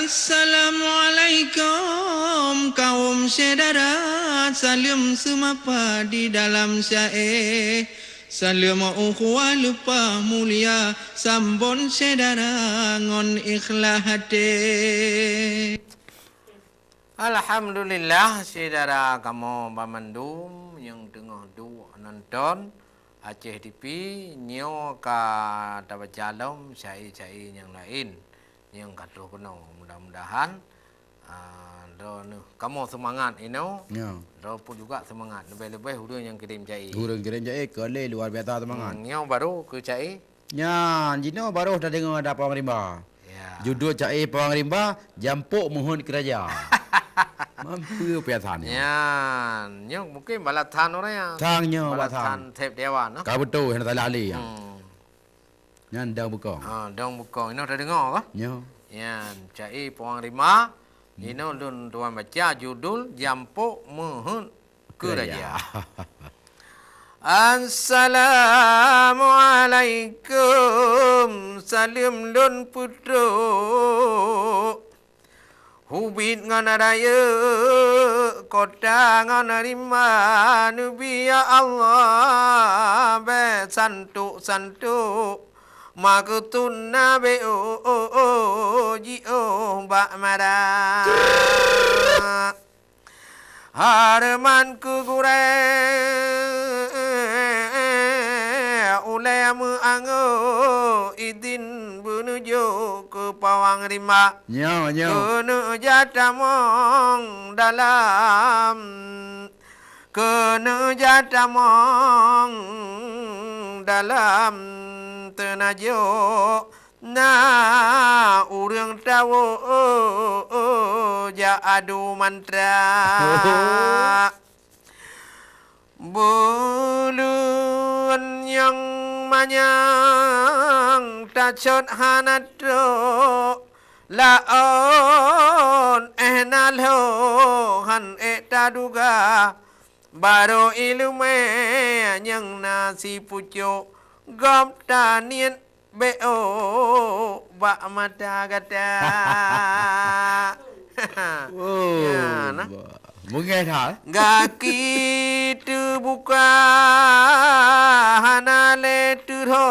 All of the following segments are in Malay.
Assalamualaikum kaum saudara, salam semapa di dalam syair. Salam ukhuwah lupa mulia, sambon saudara ngon ikhlas hati. Alhamdulillah, saudara kamu pemandum yang tengah nonton Aceh TV, nyo ka dapat jalan syair-syair yang lain yang kata kena mudah-mudahan kamu semangat ino. Ya. Pun juga semangat lebih-lebih hurung yang kirim syair. Hurung kirim syair kali luar biasa semangat. Nyo baru ke syair. Ya, jino baru dah dengar ada Pawang Rimba. Ya. Judul syair Pawang Rimba, Jampuk Mohon Keraja. Mampu biasanya. Ya, nyo mungkin balatan orang ya. Tangnya balatan tep dewan, no? Kau betul hendak lali ya. Nyan dang buka. Dang buka. Ino dah dengar ke? Ya. Ya, syair Pawang Rimba. Ino dun tuan baca judul Jampuk Mohon Keraja. Assalamualaikum, salim dun putra. Hubit ngan raya, kota ngan rima, Nabi ya Allah, be santuk. Maka tunna be ji bak marah. Haraman ku gure ulama anggo idin menuju ke Pawang Rimba. Nyo. Kena jatamong dalam tenajo na urang tawo ja adu mantra bulun yang manyang tacot hanatro laon nalho han taduga baro ilume yang nasi pucuk gom tanien beo bak mata kata. Ya, nah. Mungkin hal. Gaki tu buka hanale turo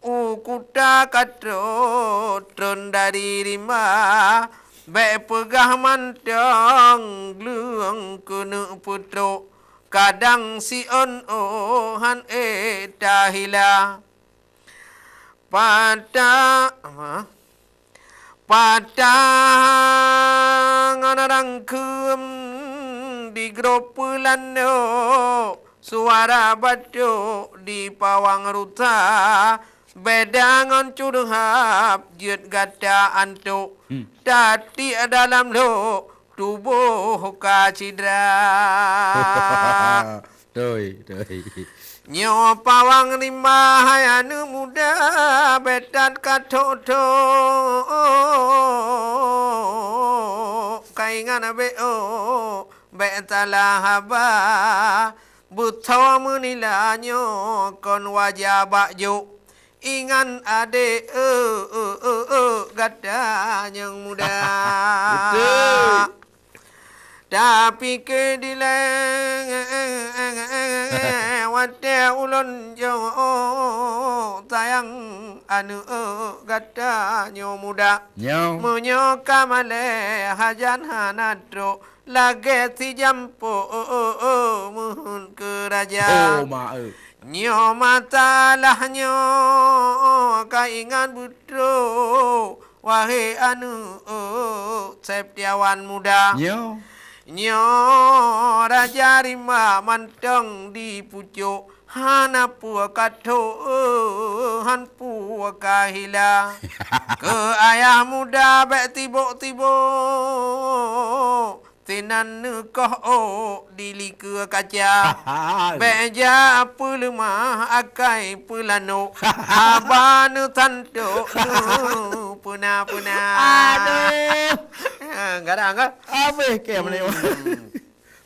ukuta katro tron dari rimba be pegah mantang gluang kena putro kadang si on han tahila Padang rangkum di gropulan suara batu di Pawang Ruta bedangan curhap jut gada antuk tadi dalam lo tubuh kacidra. Doi. Nyo Pawang Rimba hayanu muda betat katoto kaingan betala haba buta menila nyo kon wajah bakjo ingan ade gada yang muda. Betul. Tapi kedileng wate ulun jo sayang anu gata nyo muda munyo kamale hajan hanatro lage si jampo muhun keraja nyo matalah nyo kaingan butro wahai anu septiawan muda Nyo Raja Rimba manteng di pucuk hana pua kato han pua kahila ke ayah muda bek tibo-tibo tinan koh dili ke kaca beja apa lemah akai pelano abanu tanto puna aduh enggak ada apa ke mana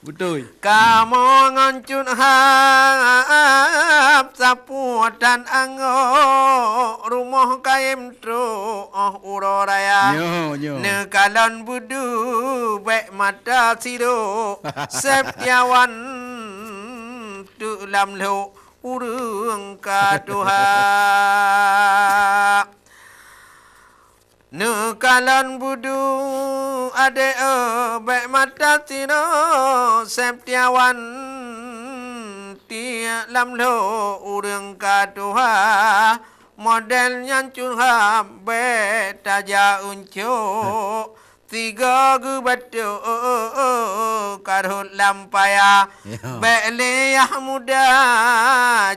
Betul. Kamu ngancun hap sapu dan anggo rumah kaim tru uroraya Nyo. nekalon budu baik mata sido septiawan tu lam lo urung kaduha Nekalan budu ade baik mata tino septiawan tia lam lo urang kaduha model nyancun ha betaja uncu tiga gu batu karut lampaya beleyah muda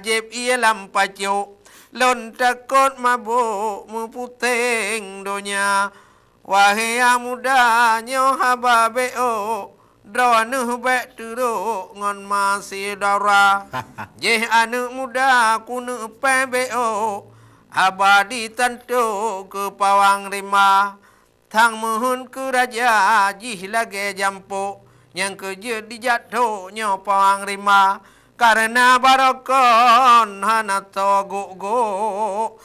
jeb ia lampacu lon takut mabuk muputeng donya wahai muda nyo hababeo drone bek turu ngon masih dara je anu muda kunu pebeo abadi tentu ke pawang rima thang muhun ke raja jih lage jampo yang kerja dijatuh nyo pawang rima karena barokon hana togo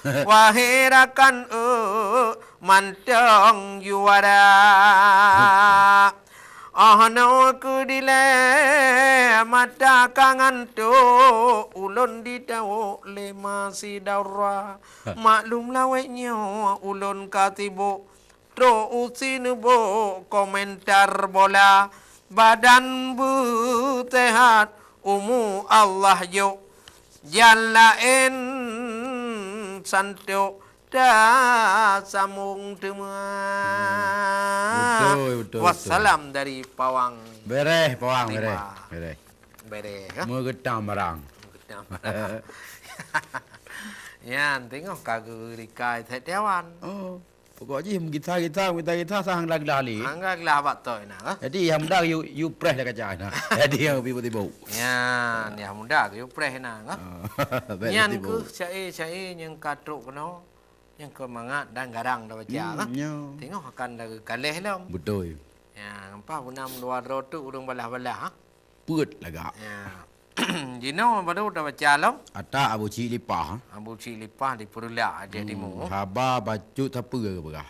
wahirakan mantong juara no ku dile mata kangan tu ulun di tau lema si daura maklum laweknya ulun katibo tro usinubo komentar bola badan butehat umu Allah yo jalain santo da samung tema. Betul. Wassalam dari pawang. Bereh pawang Lima. bereh. Bereh. Mau getam barang. Ya, tengok kagak rikai tetewan. Oh. Pokoknya kita sang lag lali. Angga gelabak toy nah. Jadi yang muda you press dah kaca nah. Jadi yang tiba-tiba. Ya, ni muda ke preh nah. Nyan ku cai yang katruk kena yang kemangat dan garang dah baca. Tengok akan dah kaleh lam. Betul. Ya, nampak punam luar rotu urung balah-balah. Put lagak. Ya. Jino baru dah baca lam. Ata Abu Cik Lipah. Abu Cik Lipah di Purula dia timu. Haba baju tapa ke berah?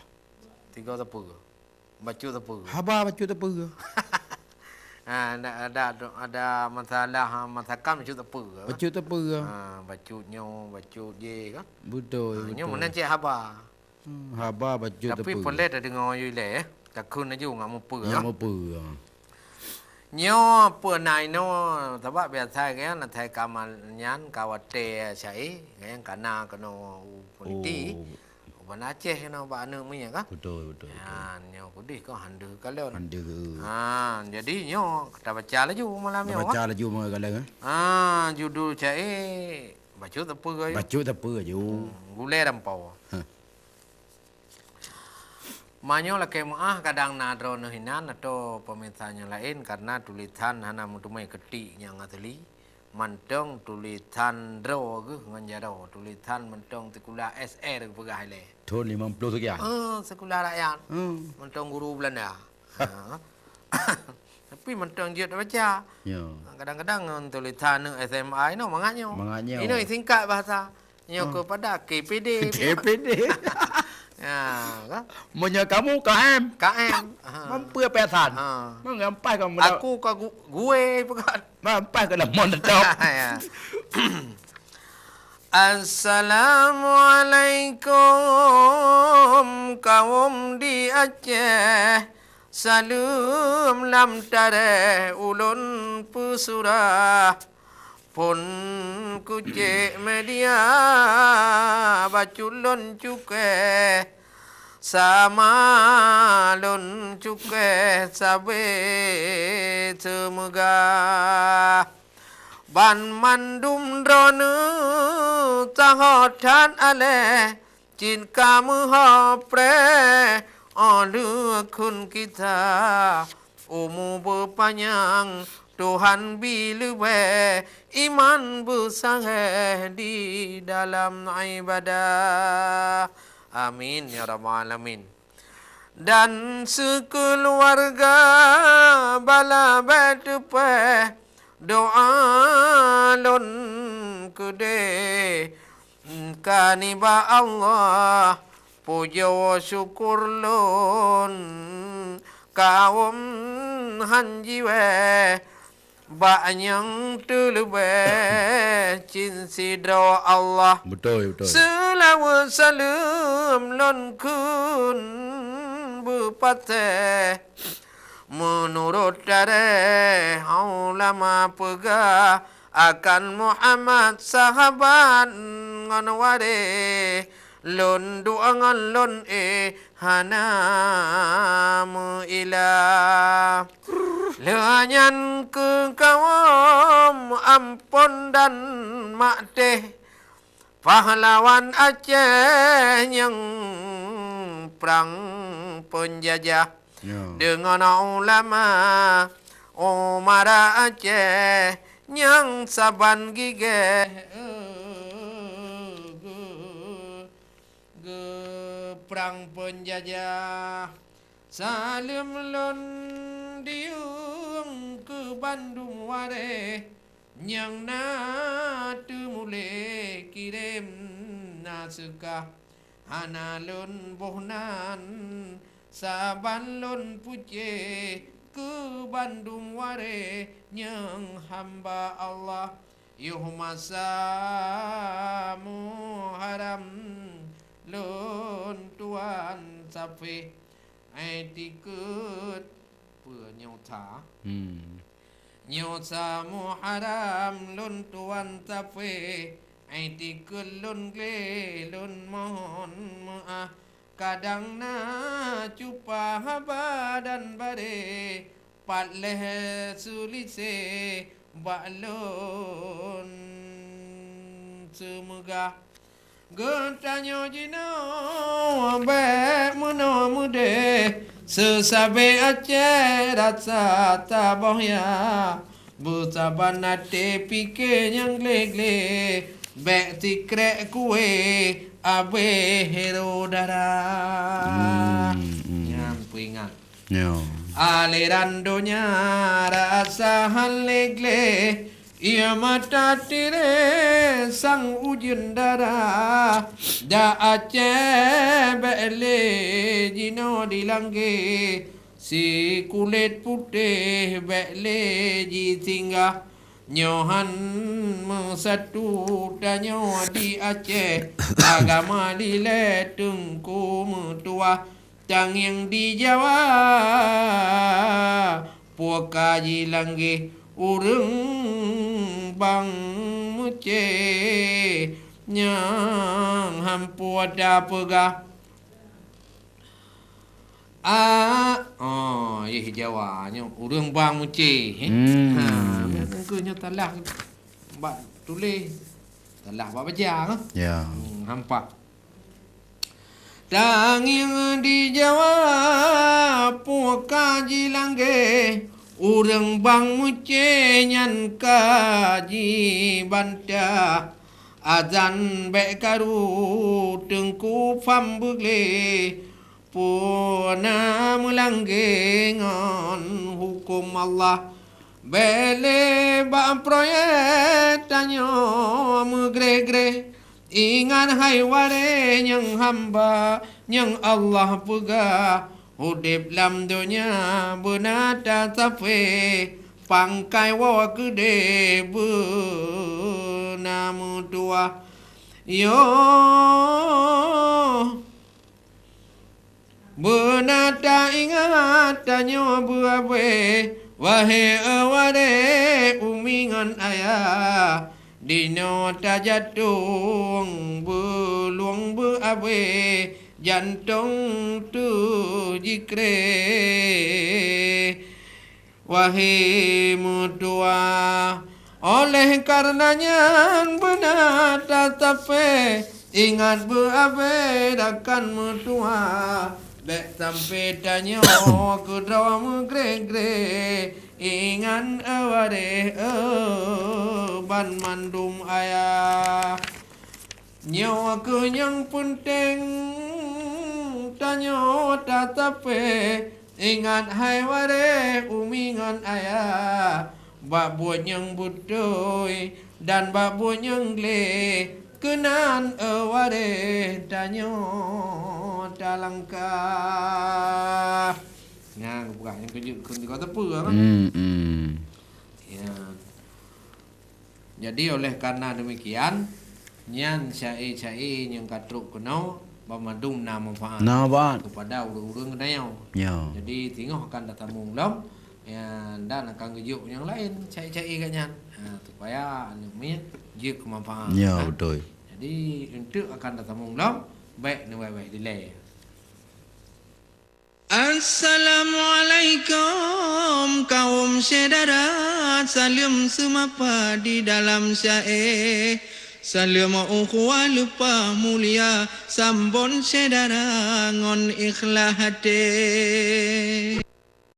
3 tepu. Baca tepu. Haba baju tapa ke? Ada masalah masakan baca tepu. Baju tapa ke? Bacunya bacu je kan. Betul. Nyo mana cik haba. Haba baju tapa. Tapi pelet dah dengar you le. Takun aja ngam apa. Ngam apa. Nyo penai no sebab biasa kan thai kamal nyan kawate sai kan kana keno politi bana Aceh no ba anu punya kan Betul. ya nyo kudih ko handu kalon Anda ke. jadi nyo kita baca laju malam nyo Baca laju mga galang. judul cai baca tepu ke Baju tapa je. gule rampau Manyo laki maah kadang nadro nahinan atau pemirsa lain karena tulisan hana mutumai ketik yang asli mantong tulisan dro ke nganjaro tulisan mantong sekolah SR pegah le. Tahun 50 sekian. Sekolah rakyat. Mantong guru Belanda. Tapi mantong dia baca. Ya. Kadang-kadang tulisan SMA no mangatnya. Ini singkat bahasa. Nyo kepada KPD. KPD. Ya, kan? Monya kamu KM. Mampu pesan. Mengampai kamu. Aku ke gue bukan. Mampai ke dalam montok. Assalamualaikum kaum di Aceh. Salam lam tare ulun pusurah. Pun kucek media baculon cuke sama lon cuke sabe semoga ban mandum drone tahotan ale jin kamu hopre alu kun kita umu berpanjang Tuhan bilwe iman bersangeh di dalam ibadah. Amin ya rabbal alamin. dan sekeluarga bala betupe doa lon kude kaniba Allah puja syukur lon kaum hanjiwe banyang tulube cinsidro Allah Betul. selawat salam lon kun bupate menurut dari ulama pegah akan Muhammad sahabat nganware lon duangan lon hanamu ilah lenyan ke kaum ampun dan makteh pahlawan Aceh yang perang penjajah dengan ulama Umara Aceh yang saban gigeh perang penjajah salim lon diung ke Bandung ware yang na temule kirim naskah hanalun bohnan saban lon puce ke Bandung ware yang hamba Allah yuh masa Muharram lon tuan sapi tikut penyota nyota Muharram lon tuan sapi tikut lon gle lon mohon maaf kadang na cupa badan bare pat leh sulise balon semoga Getanyo jino be muno mude sesabe Aceh rasa tabohya busaban nate pike yang legle be tikrek kue abe hero darah nyampu ingat aliran dunia rasa halegle ia mata tire sang ujun darah da Aceh bele jino dilangge si kulit putih bele ji singgah nyohan mesatu danyo di Aceh agama lile tengku metua tang yang di Jawa puakaji langge urang bang muce nyang hampu ada pegah Jawa nya urang bang muce mungkinnya talah bak tulis talah bak baca ya hampa tang yang di Jawa puakaji langge urang bang muce nyan kaji banta azan be karu tengku fam bugle puna mulangge ngon hukum Allah bele ba proyek tanyo mugre-gre ingan hai ware nyang hamba nyang Allah pegah Udip lam dunia benata sape pangkai wa gede benamu tua yo benata ingat tanyo buabe wahai aware umingan ayah dino tajatung beluang beabe jantung tu jikre wahai mutua oleh karenanya benar tatape ingat berabe akan mutua bek sampai tanyo kudrawa mugre-gre ingat aware ban mandum ayah nyawa ke yang penting tanyo tatape ingat hai ware umingan ayah babuat yang budoi dan babuat yang le kenan ware tanyo talangka. Nah, bukan yang kejut kata apa kan? Ya. Jadi oleh karena demikian, nyan syai-syai yang katruk kenau Bamadung nama manfaat kepada urang-urang kenayau. Jadi tengok akan datang munglam ya, dan akan gejuk yang lain syai-syai kanyan. Supaya anumnya je kemanfaat. Ya, betul. Jadi untuk akan datang munglam baik ni baik dilai. Assalamualaikum kaum saudara, salam semapa di dalam syair. Salam ukhuwah lupa mulia, sambon saudara ngon ikhlas hati.